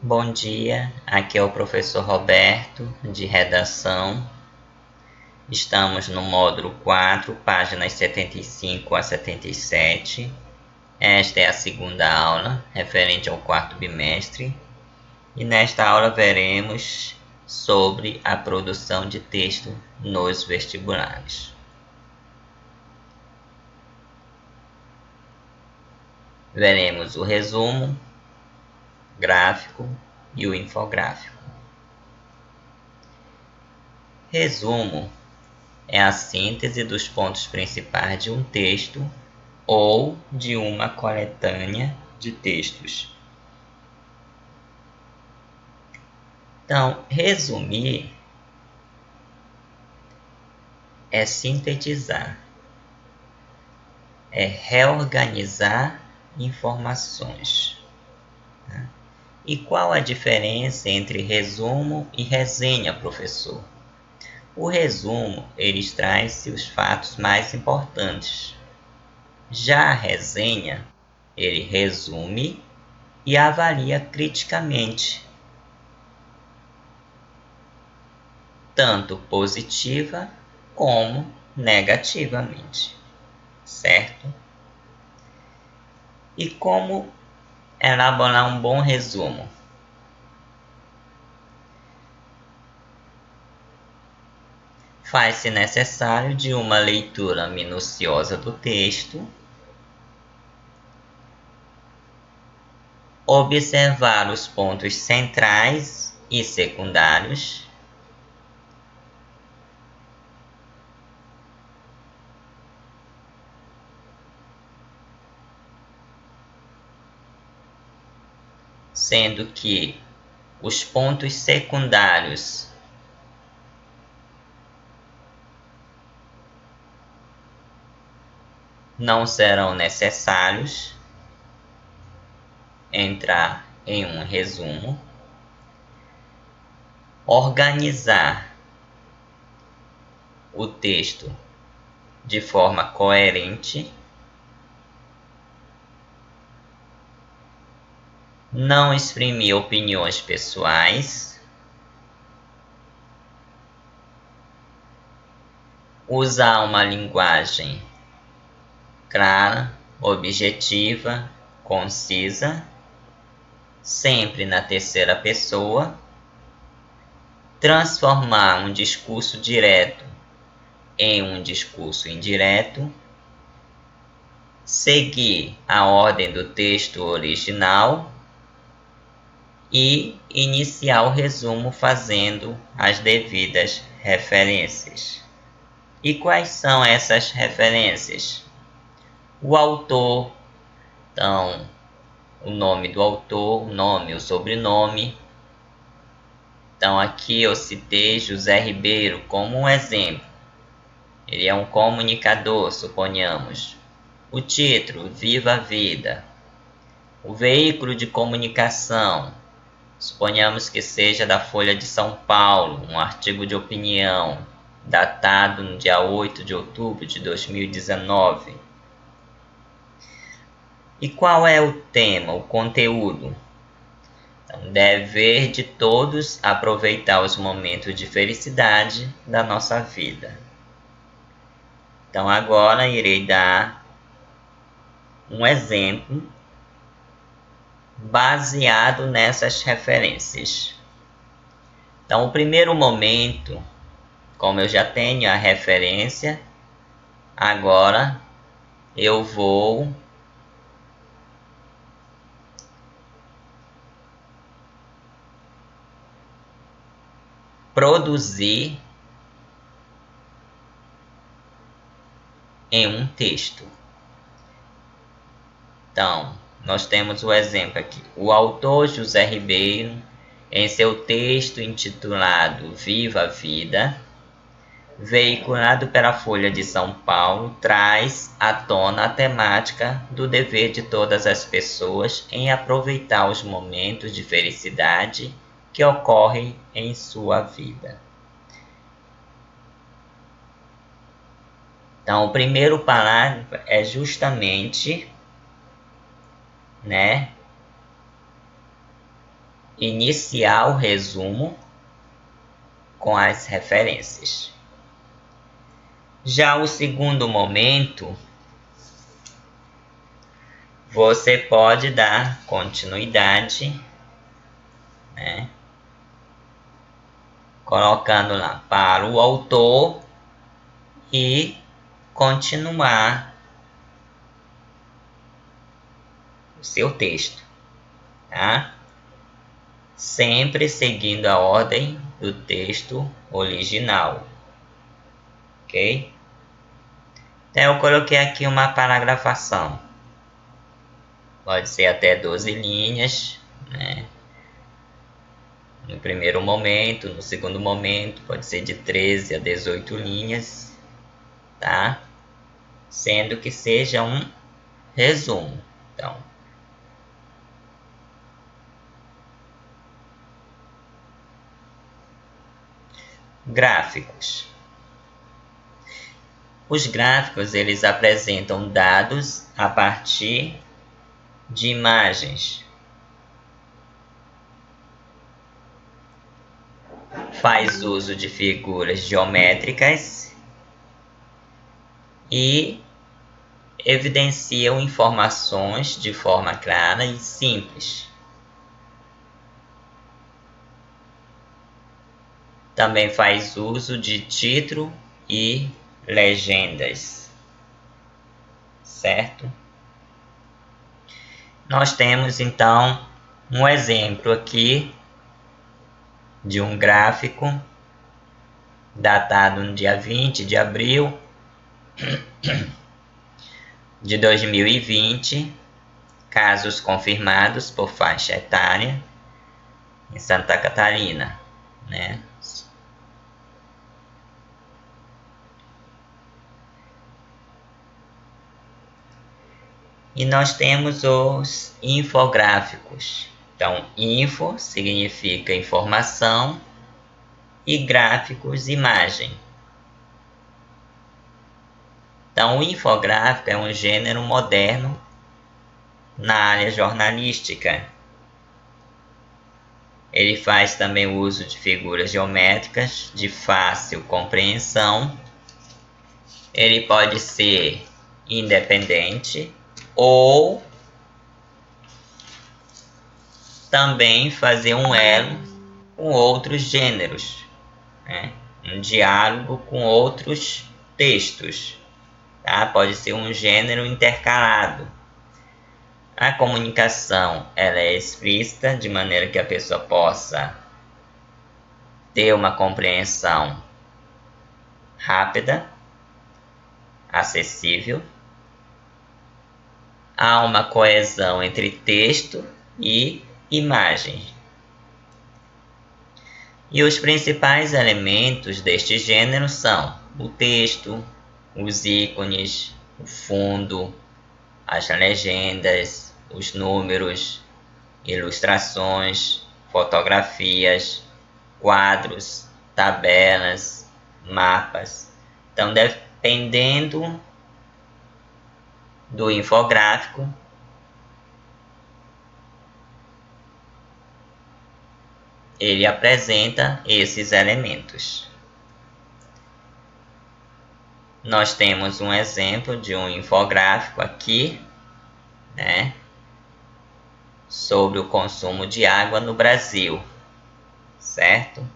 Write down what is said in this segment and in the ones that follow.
Bom dia, aqui é o professor Roberto, de Redação. Estamos no módulo 4, páginas 75 a 77. Esta é a segunda aula, referente ao quarto bimestre. E nesta aula veremos sobre a produção de texto nos vestibulares. Veremos o resumo, gráfico e o infográfico. Resumo é a síntese dos pontos principais de um texto ou de uma coletânea de textos. Então, resumir é sintetizar, é reorganizar informações. E qual a diferença entre resumo e resenha, professor? O resumo, ele traz os fatos mais importantes. Já a resenha, ele resume e avalia criticamente, tanto positiva como negativamente, certo? E como elaborar um bom resumo? Faz-se necessário de uma leitura minuciosa do texto, observar os pontos centrais e secundários, sendo que os pontos secundários não serão necessários entrar em um resumo. Organizar o texto de forma coerente, não exprimir opiniões pessoais, usar uma linguagem clara, objetiva, concisa, sempre na terceira pessoa, transformar um discurso direto em um discurso indireto, seguir a ordem do texto original e iniciar o resumo fazendo as devidas referências. E quais são essas referências? O autor, então, o nome do autor, o nome, o sobrenome. Então aqui eu citei José Ribeiro como um exemplo. Ele é um comunicador, suponhamos. O título, Viva a Vida. O veículo de comunicação, suponhamos que seja da Folha de São Paulo, um artigo de opinião, datado no dia 8 de outubro de 2019. E qual é o tema, o conteúdo? Então, dever de todos aproveitar os momentos de felicidade da nossa vida. Então agora irei dar um exemplo baseado nessas referências. Então o primeiro momento, como eu já tenho a referência, agora eu vou produzir em um texto. Então, nós temos o exemplo aqui. O autor José Ribeiro, em seu texto intitulado Viva a Vida, veiculado pela Folha de São Paulo, traz à tona a temática do dever de todas as pessoas em aproveitar os momentos de felicidade que ocorrem em sua vida. Então, o primeiro parágrafo é justamente, iniciar o resumo com as referências. Já o segundo momento, você pode dar continuidade, né, colocando lá para o autor e continuar o seu texto, tá? Sempre seguindo a ordem do texto original, ok? Então eu coloquei aqui uma paragrafação, pode ser até 12 linhas, né? No primeiro momento, no segundo momento, pode ser de 13 a 18 linhas, tá? Sendo que seja um resumo. Então, gráficos. Os gráficos, eles apresentam dados a partir de imagens. Faz uso de figuras geométricas e evidenciam informações de forma clara e simples. Também faz uso de título e legendas, certo? Nós temos então um exemplo aqui de um gráfico datado no dia 20 de abril de 2020, casos confirmados por faixa etária em Santa Catarina, né? E nós temos os infográficos. Então, info significa informação e gráficos, imagem. Então, o infográfico é um gênero moderno na área jornalística. Ele faz também o uso de figuras geométricas de fácil compreensão. Ele pode ser independente ou também fazer um elo com outros gêneros, né? Um diálogo com outros textos, tá? Pode ser um gênero intercalado. A comunicação ela é explícita, de maneira que a pessoa possa ter uma compreensão rápida, acessível. Há uma coesão entre texto e imagem. E os principais elementos deste gênero são o texto, os ícones, o fundo, as legendas, os números, ilustrações, fotografias, quadros, tabelas, mapas. Então, dependendo do infográfico, ele apresenta esses elementos. Nós temos um exemplo de um infográfico aqui, né, sobre o consumo de água no Brasil, certo?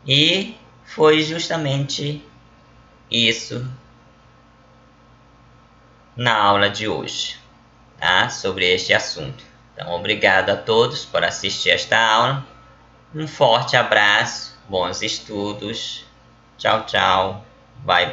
E foi justamente isso na aula de hoje, tá? Sobre este assunto. Então, obrigado a todos por assistir esta aula. Um forte abraço, bons estudos. Tchau, tchau. Bye.